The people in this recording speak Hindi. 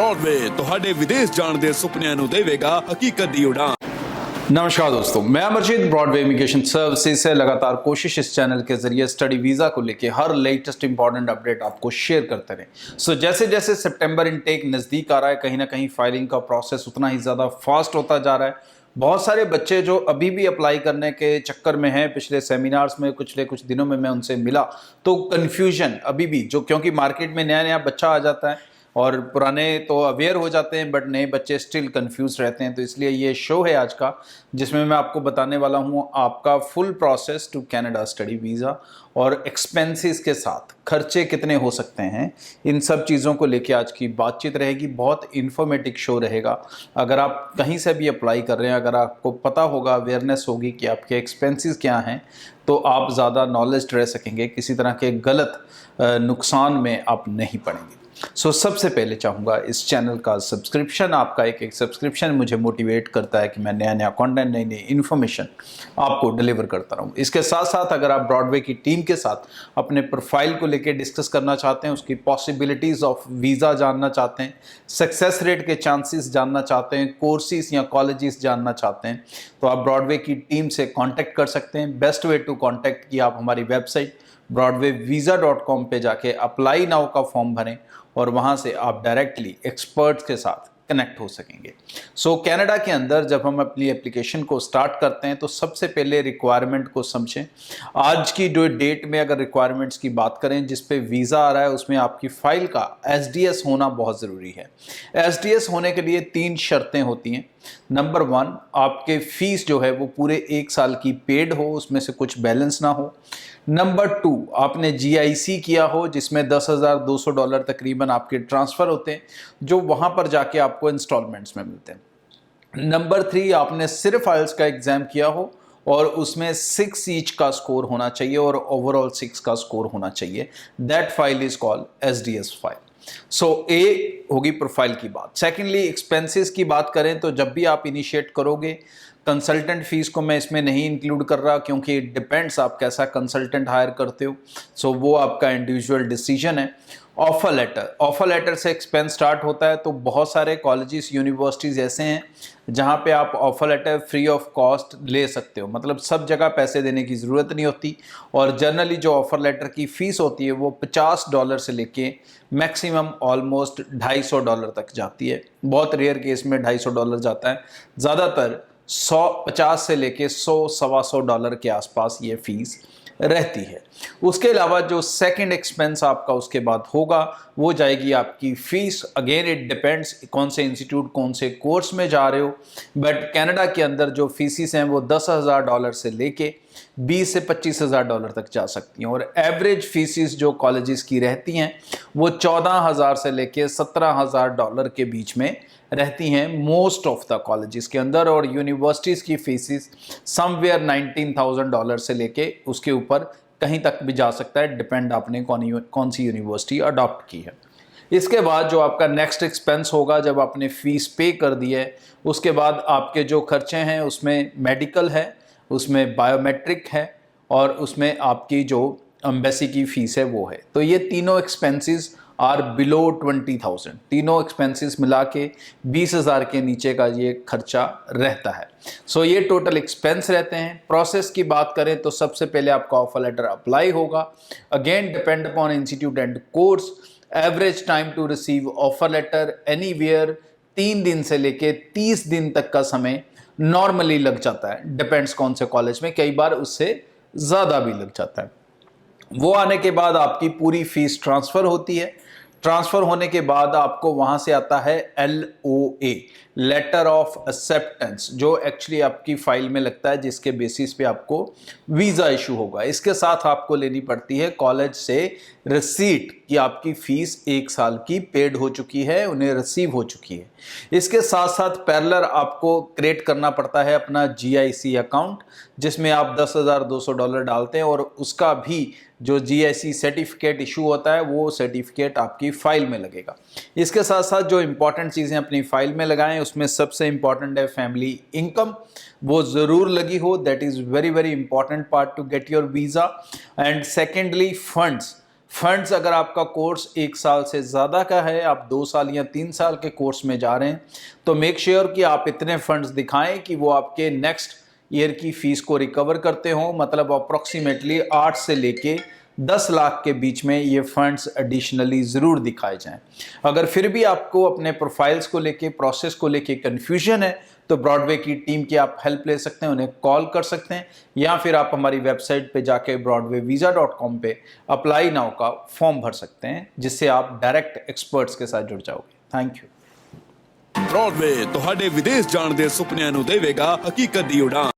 ब्रॉडवे ਤੁਹਾਡੇ ਵਿਦੇਸ਼ ਜਾਣ ਦੇ ਸੁਪਨਿਆਂ ਨੂੰ ਦੇਵੇਗਾ ਹਕੀਕਤ ਦੀ ਉਡਾਨ। नमस्कार दोस्तों, मैं अमरजीत ब्रॉडवे इमिग्रेशन सर्विसेज से लगातार कोशिश इस चैनल के जरिए स्टडी वीज़ा को लेके हर लेटेस्ट इंपॉर्टेंट अपडेट आपको शेयर करते रहे। जैसे जैसे सितंबर इनटेक नज़दीक आ रहा है, कहीं ना कहीं फाइलिंग का प्रोसेस उतना ही ज़्यादा फास्ट होता जा रहा है। बहुत सारे बच्चे जो अभी भी अप्लाई करने के चक्कर में हैं, पिछले सेमिनार्स में कुछ दिनों में मैं उनसे मिला तो कन्फ्यूजन अभी भी, जो क्योंकि मार्केट में नया नया बच्चा आ जाता है और पुराने तो अवेयर हो जाते हैं बट नए बच्चे स्टिल कंफ्यूज रहते हैं। तो इसलिए ये शो है आज का, जिसमें मैं आपको बताने वाला हूँ आपका full process to Canada study visa और एक्सपेंसेस के साथ खर्चे कितने हो सकते हैं। इन सब चीज़ों को लेके आज की बातचीत रहेगी। बहुत इन्फॉर्मेटिव शो रहेगा। अगर आप कहीं से भी अप्लाई कर रहे हैं, अगर आपको पता होगा, अवेयरनेस होगी कि आपके एक्सपेंसेस क्या हैं, तो आप ज़्यादा नॉलेज रह सकेंगे, किसी तरह के गलत नुकसान में आप नहीं पड़ेंगे। सबसे पहले चाहूँगा इस चैनल का सब्सक्रिप्शन। आपका एक सब्सक्रिप्शन मुझे मोटिवेट करता है कि मैं नया कंटेंट, नई इन्फॉर्मेशन आपको डिलीवर करता रहूँ। इसके साथ साथ अगर आप ब्रॉडवे की टीम के साथ अपने प्रोफाइल को लेकर डिस्कस करना चाहते हैं, उसकी पॉसिबिलिटीज़ ऑफ वीज़ा जानना चाहते हैं, सक्सेस रेट के चांसेस जानना चाहते हैं, कोर्सेज या कॉलेजेस जानना चाहते हैं, तो आप ब्रॉडवे की टीम से कॉन्टैक्ट कर सकते हैं। बेस्ट वे टू कॉन्टैक्ट कि आप हमारी वेबसाइट broadwayvisa.com पे जाके अप्लाई नाउ का फॉर्म भरें और वहाँ से आप डायरेक्टली एक्सपर्ट्स के साथ कनेक्ट हो सकेंगे। कनाडा के अंदर जब हम अपनी एप्लीकेशन को स्टार्ट करते हैं तो सबसे पहले रिक्वायरमेंट को समझें। आज की जो डेट में अगर रिक्वायरमेंट्स की बात करें, जिस पे वीज़ा आ रहा है, उसमें आपकी फ़ाइल का SDS होना बहुत ज़रूरी है। SDS होने के लिए 3 शर्तें होती हैं। नंबर 1, आपके फ़ीस जो है वो पूरे 1 साल की पेड हो, उसमें से कुछ बैलेंस ना हो। नंबर 2, आपने GIC किया हो, जिसमें $10,200 तकरीबन आपके ट्रांसफ़र होते हैं, जो वहाँ पर जाके आपको इंस्टॉलमेंट्स में मिलते हैं। नंबर 3, आपने सिर्फ IELTS का एग्ज़ाम किया हो और उसमें 6 ईच का स्कोर होना चाहिए और ओवरऑल 6 का स्कोर होना चाहिए। That file is called SDS file. ए होगी प्रोफाइल की बात। सेकेंडली, एक्सपेंसेस की बात करें तो जब भी आप इनिशिएट करोगे, कंसल्टेंट फीस को मैं इसमें नहीं इंक्लूड कर रहा, क्योंकि इट डिपेंड्स आप कैसा कंसल्टेंट हायर करते हो। वो आपका इंडिविजुअल डिसीजन है। ऑफर लेटर से एक्सपेंस स्टार्ट होता है। तो बहुत सारे कॉलेजेस, यूनिवर्सिटीज़ ऐसे हैं जहाँ पे आप offer letter free of cost ले सकते हो, मतलब सब जगह पैसे देने की ज़रूरत नहीं होती। और जनरली जो ऑफर लेटर की फ़ीस होती है वो $50 से लेके मैक्सिमम ऑलमोस्ट $250 तक जाती है। बहुत रेयर केस में $250 जाता है, ज़्यादातर 150 से लेके 100-125 के आसपास ये फीस रहती है। उसके अलावा जो सेकंड एक्सपेंस आपका उसके बाद होगा वो जाएगी आपकी फ़ीस। अगेन इट डिपेंड्स कौन से इंस्टीट्यूट, कौन से कोर्स में जा रहे हो, बट कनाडा के अंदर जो फीसिस हैं वो $10,000 से लेके $20,000 से $25,000 तक जा सकती हैं। और एवरेज फीसिस जो कॉलेजेस की रहती हैं वो $14,000 से लेके $17,000 के बीच में रहती हैं मोस्ट ऑफ द कॉलेजेस के अंदर। और यूनिवर्सिटीज़ की फीसिस समवेयर $19,000 से लेके उसके ऊपर कहीं तक भी जा सकता है, डिपेंड आपने कौन सी यूनिवर्सिटी अडॉप्ट की है। इसके बाद जो आपका नेक्स्ट एक्सपेंस होगा, जब आपने फ़ीस पे कर दी है, उसके बाद आपके जो खर्चे हैं उसमें मेडिकल है, उसमें बायोमेट्रिक है और उसमें आपकी जो एम्बेसी की फ़ीस है वो है। तो ये तीनों एक्सपेंसेस आर बिलो 20,000। तीनों एक्सपेंसेस मिला के 20,000 के नीचे का ये खर्चा रहता है। ये टोटल एक्सपेंस रहते हैं। प्रोसेस की बात करें तो सबसे पहले आपका ऑफर लेटर अप्लाई होगा। Again depend upon institute and course. Average time to receive offer letter anywhere 3 दिन से लेके 30 दिन तक का समय नॉर्मली लग जाता है। डिपेंड्स कौन से कॉलेज में, कई बार उससे ज़्यादा भी लग जाता है। वो आने के बाद आपकी पूरी फीस ट्रांसफ़र होती है। ट्रांसफ़र होने के बाद आपको वहाँ से आता है LOA, लेटर ऑफ एक्सेप्टेंस, जो एक्चुअली आपकी फ़ाइल में लगता है, जिसके बेसिस पे आपको वीज़ा इशू होगा। इसके साथ आपको लेनी पड़ती है कॉलेज से रिसीट कि आपकी फ़ीस 1 साल की पेड हो चुकी है, उन्हें रिसीव हो चुकी है। इसके साथ साथ पैरेलल आपको क्रिएट करना पड़ता है अपना GIC अकाउंट, जिसमें आप $10,200 डालते हैं और उसका भी जो GIC सर्टिफिकेट इशू होता है वो सर्टिफिकेट आपकी फ़ाइल में लगेगा। इसके साथ साथ जो इम्पॉर्टेंट चीज़ें अपनी फ़ाइल में लगाएं, उसमें सबसे इम्पॉर्टेंट है फैमिली इनकम, वो ज़रूर लगी हो। That is very very important part to get your visa. And secondly funds funds अगर आपका कोर्स 1 साल से ज़्यादा का है, आप 2 साल या 3 साल के कोर्स में जा रहे हैं, तो मेक श्योर कि आप इतने फंड्स दिखाएं कि वो आपके नेक्स्ट ईयर की फीस को रिकवर करते हों। मतलब अप्रॉक्सीमेटली 8 से लेके 10 लाख के बीच में ये फंड्स एडिशनली ज़रूर दिखाए जाएं। अगर फिर भी आपको अपने प्रोफाइल्स को लेके, प्रोसेस को लेके कन्फ्यूजन है, तो ब्रॉडवे की टीम की आप हेल्प ले सकते हैं, उन्हें कॉल कर सकते हैं, या फिर आप हमारी वेबसाइट पे जाके broadwayvisa.com पे अप्लाई नाउ का फॉर्म भर सकते हैं, जिससे आप डायरेक्ट एक्सपर्ट्स के साथ जुड़ जाओगे। Thank you. ब्रॉडवे ਤੁਹਾਡੇ ਵਿਦੇਸ਼ ਜਾਣ ਦੇ ਸੁਪਨਿਆਂ ਨੂੰ ਦੇਵੇਗਾ ਹਕੀਕਤ ਦੀ ਉਡਾਨ।